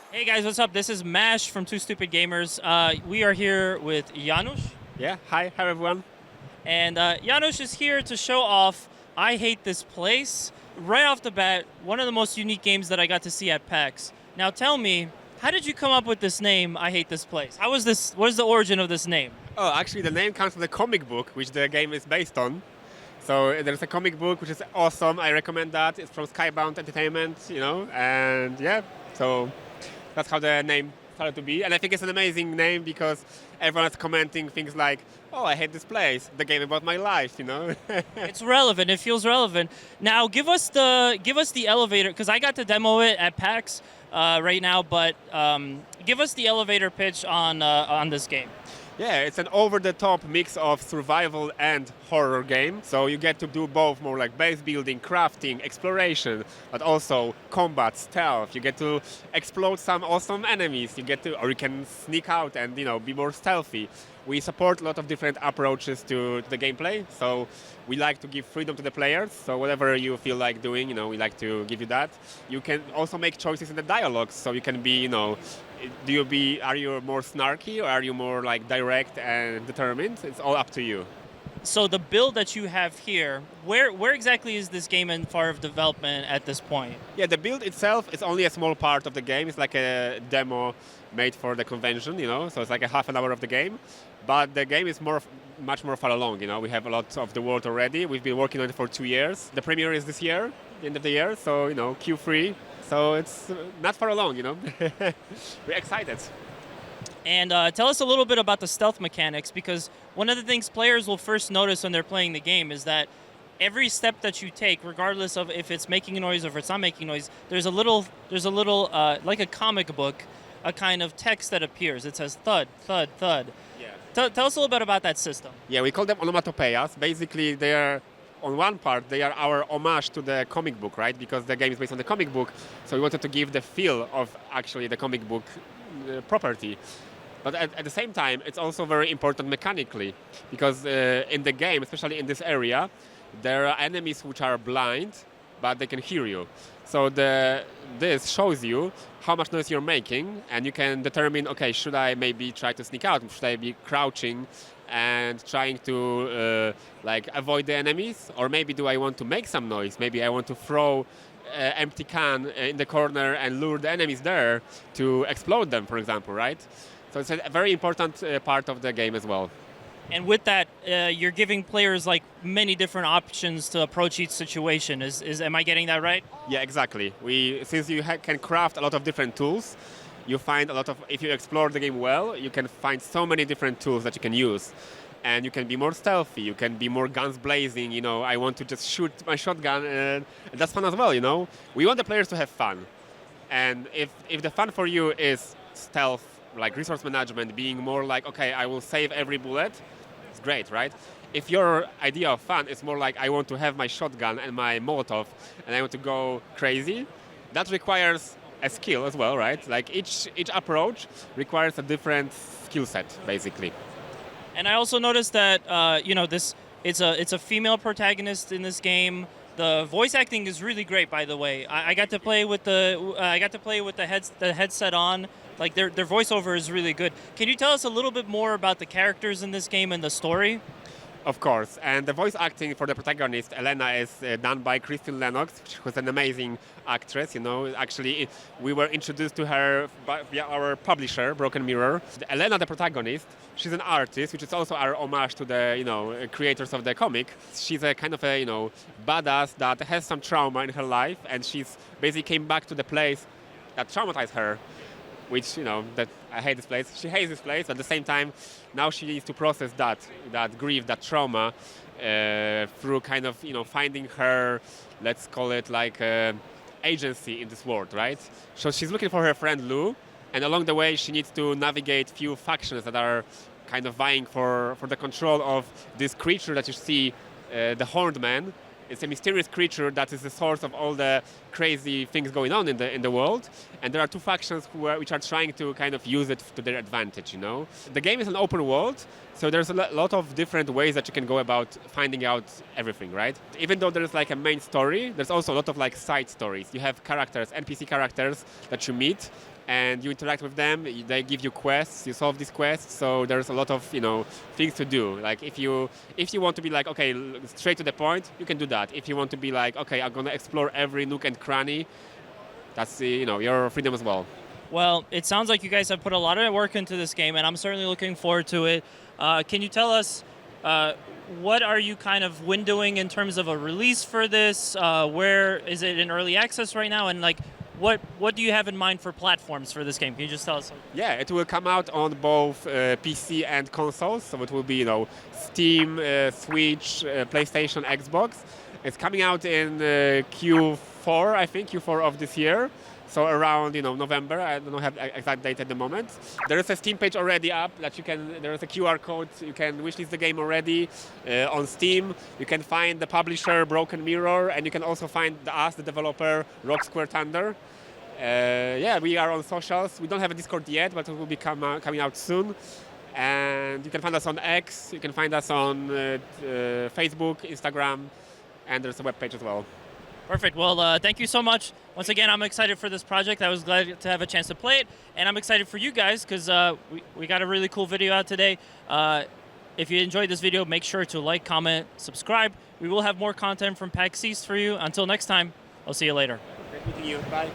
Hey guys, what's up? This is Mash from Toostupidgamerz. We are here with Janusz, Yeah, hi everyone. and Janusz is here to show off I Hate This Place. Right off the bat, one of the most unique games that I got to see at PAX. Now tell me, how did you come up with this name, I Hate This Place? How was this? What is the origin of this name? Oh, actually, the name comes from the comic book which the game is based on. So there's a comic book which is awesome. I recommend that. It's from Skybound Entertainment, and yeah, so that's how the name started to be. And I think it's an amazing name because everyone's commenting things like, "Oh, I hate this place. The game about my life." It's relevant. It feels relevant. Now, give us the elevator because I got to demo it at PAX right now. But give us the elevator pitch on this game. Yeah, it's an over-the-top mix of survival and horror game. So you get to do both more like base building, crafting, exploration, but also combat, stealth. You get to explode some awesome enemies. Or you can sneak out and be more stealthy. We support a lot of different approaches to the gameplay. So we like to give freedom to the players. So whatever you feel like doing, we like to give you that. You can also make choices in the dialogues. So you can be, are you more snarky or are you more like direct and determined? It's all up to you. So the build that you have here, where exactly is this game in far of development at this point? Yeah, the build itself is only a small part of the game. It's like a demo made for the convention, so it's like a half an hour of the game. But the game is much more far along, We have a lot of the world already. We've been working on it for 2 years. The premiere is this year, the end of the year, so, Q3. So it's not far along, We're excited. And tell us a little bit about the stealth mechanics, because one of the things players will first notice when they're playing the game is that every step that you take, regardless of if it's making noise or if it's not making noise, there's a little like a comic book, a kind of text that appears. It says thud, thud, thud. Yeah. Tell us a little bit about that system. Yeah, we call them onomatopoeias. Basically, they are, on one part, they are our homage to the comic book, right? Because the game is based on the comic book, so we wanted to give the feel of actually the comic book property. But at the same time, it's also very important mechanically, because in the game, especially in this area, there are enemies which are blind, but they can hear you. So this shows you how much noise you're making, and you can determine, okay, should I maybe try to sneak out? Should I be crouching and trying to avoid the enemies? Or maybe do I want to make some noise? Maybe I want to throw empty can in the corner and lure the enemies there to explode them, for example, right? So it's a very important part of the game as well. And with that, you're giving players like many different options to approach each situation. Am I getting that right? Yeah, exactly. Since you can craft a lot of different tools, you find if you explore the game well, you can find so many different tools that you can use. And you can be more stealthy, you can be more guns blazing, I want to just shoot my shotgun, and that's fun as well, We want the players to have fun. And if the fun for you is stealth, like resource management, being more like, okay, I will save every bullet, it's great, right? If your idea of fun is more like, I want to have my shotgun and my Molotov, and I want to go crazy, that requires a skill as well, right? Like each approach requires a different skill set, basically. And I also noticed that it's a female protagonist in this game. The voice acting is really great, by the way. I got to play with the headset on. Like their voiceover is really good. Can you tell us a little bit more about the characters in this game and the story? Of course, and the voice acting for the protagonist, Elena, is done by Kristen Lennox, who's an amazing actress, Actually, we were introduced to her via our publisher, Broken Mirror. Elena, the protagonist, she's an artist, which is also our homage to the, creators of the comic. She's a kind of a, badass that has some trauma in her life, and she's basically came back to the place that traumatized her, which, that I hate this place. She hates this place, but at the same time, now she needs to process that grief, that trauma, through kind of, finding her, let's call it like agency in this world, right? So she's looking for her friend Lou, and along the way, she needs to navigate few factions that are kind of vying for the control of this creature that you see, the Horned Man. It's a mysterious creature that is the source of all the crazy things going on in the world. And there are two factions which are trying to kind of use it to their advantage, The game is an open world, so there's a lot of different ways that you can go about finding out everything, right? Even though there's like a main story, there's also a lot of like side stories. You have characters, NPC characters that you meet, and you interact with them. They give you quests. You solve these quests. So there's a lot of things to do. Like if you want to be like, okay, straight to the point, you can do that. If you want to be like, okay, I'm gonna explore every nook and cranny, that's your freedom as well. Well, it sounds like you guys have put a lot of work into this game, and I'm certainly looking forward to it. Can you tell us what are you kind of windowing in terms of a release for this? Where is it in early access right now? And like, what do you have in mind for platforms for this game? Can you just tell us? Yeah, it will come out on both PC and consoles. So it will be Steam, Switch, PlayStation, Xbox. It's coming out in Q4, I think, Q4 of this year. So around November. I don't have the exact date at the moment. There is a Steam page already up that you can. There is a QR code. You can wishlist the game already on Steam. You can find the publisher Broken Mirror, and you can also find us, the developer, Rock Square Thunder. Yeah, we are on socials. We don't have a Discord yet, but it will be coming out soon. And you can find us on X. You can find us on Facebook, Instagram, and there's a webpage as well. Perfect. Well, thank you so much. Once again, I'm excited for this project. I was glad to have a chance to play it, and I'm excited for you guys because we got a really cool video out today. If you enjoyed this video, make sure to like, comment, subscribe. We will have more content from PAX East for you. Until next time, I'll see you later. Great meeting you. Bye.